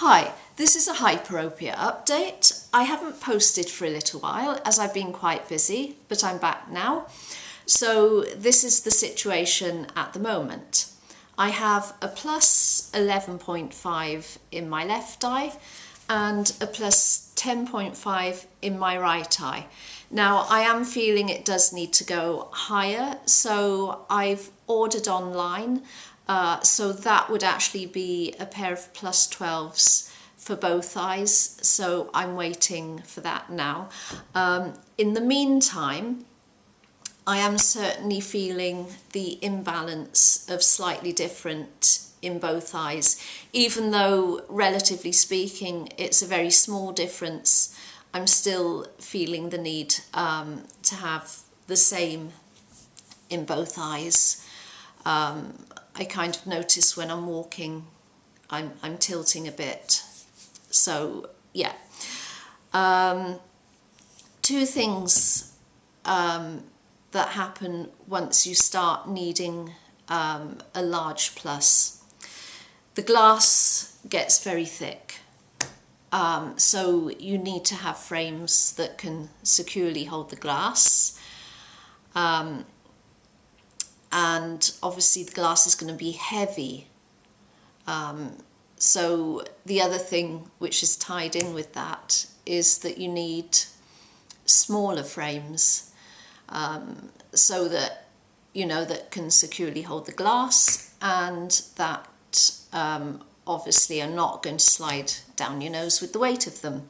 Hi, this is a hyperopia update. I haven't posted for a little while as I've been quite busy, but I'm back now. So this is the situation at the moment. I have a plus 11.5 in my left eye and a plus 10.5 in my right eye. Now I am feeling it does need to go higher, so I've ordered online. So that would actually be a pair of plus 12s for both eyes. So I'm waiting for that now. In the meantime, I am certainly feeling the imbalance of slightly different in both eyes. Even though, relatively speaking, it's a very small difference, I'm still feeling the need to have the same in both eyes. I kind of notice when I'm walking, I'm tilting a bit. So yeah, two things that happen once you start needing a large plus. The glass gets very thick, so you need to have frames that can securely hold the glass. And obviously the glass is going to be heavy. So the other thing which is tied in with that is that you need smaller frames so that, you know, that can securely hold the glass and that obviously are not going to slide down your nose with the weight of them.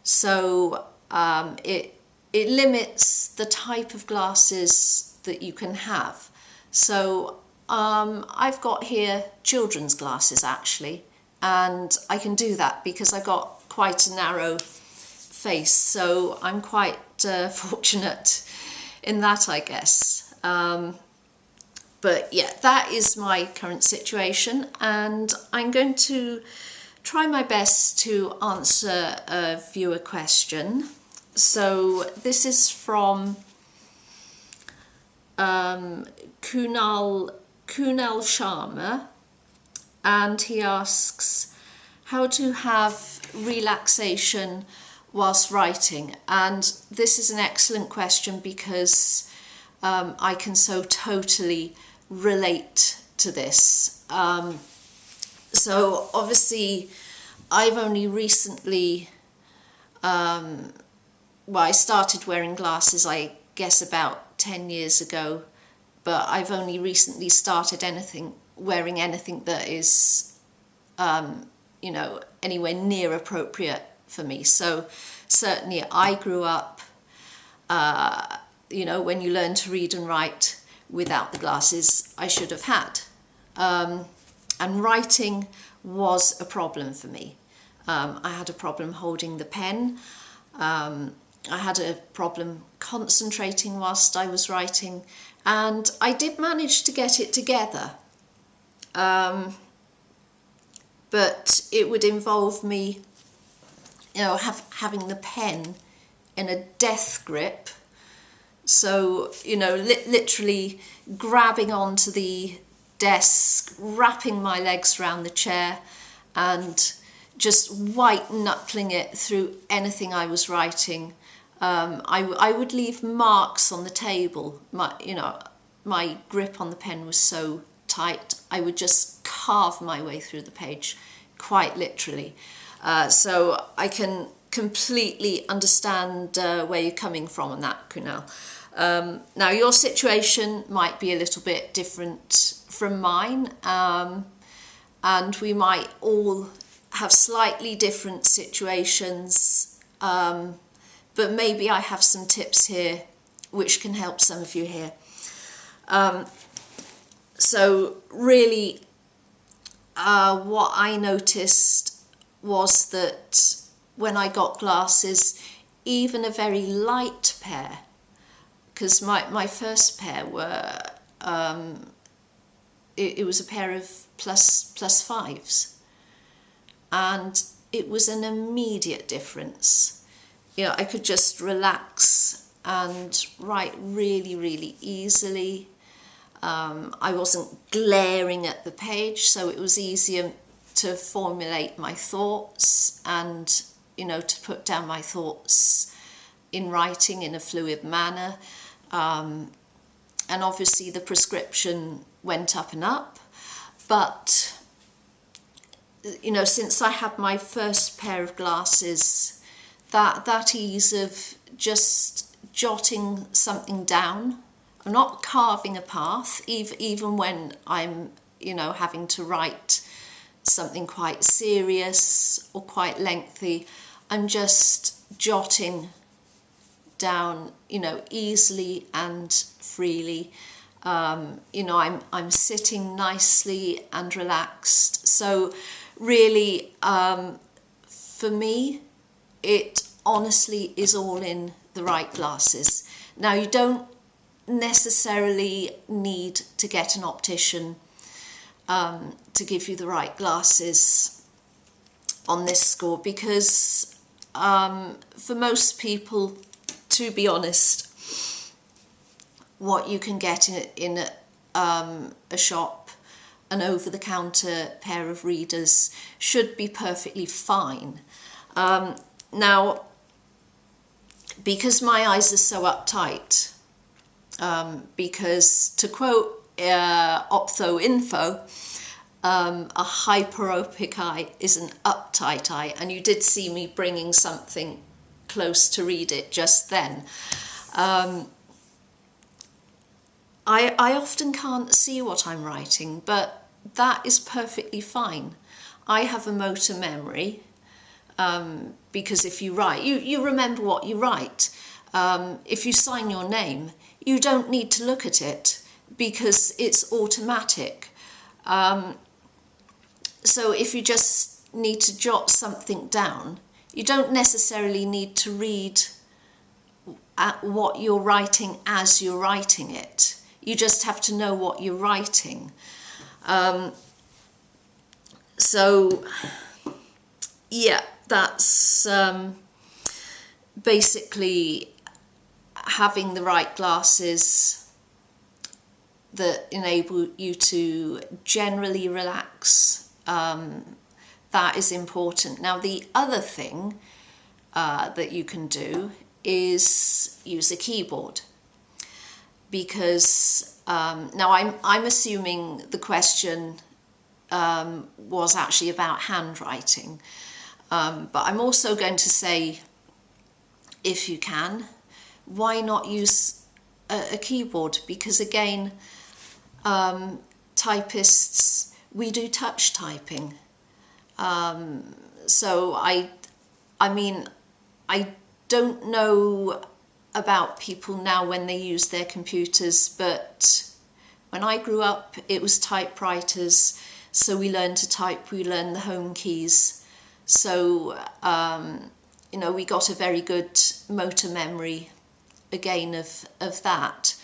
So it limits the type of glasses that you can have. So I've got here children's glasses actually, and I can do that because I've got quite a narrow face, so I'm quite fortunate in that, I guess. But yeah, that is my current situation, and I'm going to try my best to answer a viewer question. So this is from Kunal Sharma, and he asks how to have relaxation whilst writing. And this is an excellent question because I can so totally relate to this. So obviously I've only recently, I started wearing glasses I guess about 10 years ago, but I've only recently started wearing anything that is, you know, anywhere near appropriate for me. So certainly I grew up, you know, when you learn to read and write without the glasses I should have had. And writing was a problem for me. I had a problem holding the pen. I had a problem concentrating whilst I was writing, and I did manage to get it together. But it would involve me, you know, having the pen in a death grip. So, you know, literally grabbing onto the desk, wrapping my legs around the chair and just white knuckling it through anything I was writing. I would leave marks on the table. My grip on the pen was so tight, I would just carve my way through the page, quite literally. So I can completely understand where you're coming from on that, Kunal. Now your situation might be a little bit different from mine, and we might all have slightly different situations, but maybe I have some tips here which can help some of you here. So really what I noticed was that when I got glasses, even a very light pair, because my first pair were, it was a pair of plus 5s, and it was an immediate difference. You know, I could just relax and write really, really easily. I wasn't glaring at the page, so it was easier to formulate my thoughts and, you know, to put down my thoughts in writing in a fluid manner. And obviously the prescription went up and up, but, you know, since I had my first pair of glasses, that ease of just jotting something down, I'm not carving a path, even when I'm, you know, having to write something quite serious or quite lengthy, I'm just jotting down, you know, easily and freely. You know, I'm sitting nicely and relaxed. So really, for me, it honestly is all in the right glasses. Now, you don't necessarily need to get an optician to give you the right glasses on this score, because for most people, to be honest, what you can get in a shop, an over-the-counter pair of readers, should be perfectly fine. Now, because my eyes are so uptight, because to quote Optho Info, a hyperopic eye is an uptight eye, and you did see me bringing something close to read it just then. I often can't see what I'm writing, but that is perfectly fine. I have a motor memory, because if you write, you remember what you write. If you sign your name, you don't need to look at it because it's automatic. So if you just need to jot something down, you don't necessarily need to read at what you're writing as you're writing it. You just have to know what you're writing. So, yeah, that's basically having the right glasses that enable you to generally relax. That is important. Now, the other thing that you can do is use a keyboard, because now I'm assuming the question was actually about handwriting, but I'm also going to say, if you can, why not use a keyboard? Because again, typists, we do touch typing. So I mean, I don't know about people now when they use their computers, but when I grew up, it was typewriters. So we learned to type, we learned the home keys. So, you know, we got a very good motor memory again of that.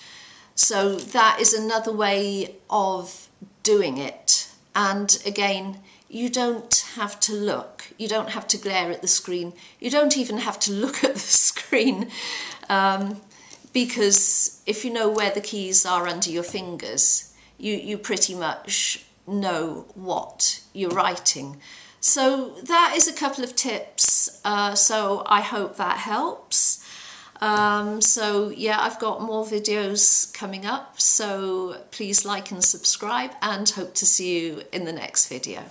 So that is another way of doing it. And again, you don't have to look, you don't have to glare at the screen, you don't even have to look at the screen, because if you know where the keys are under your fingers, you pretty much know what you're writing. So that is a couple of tips, so I hope that helps. So yeah, I've got more videos coming up, so please like and subscribe, and hope to see you in the next video.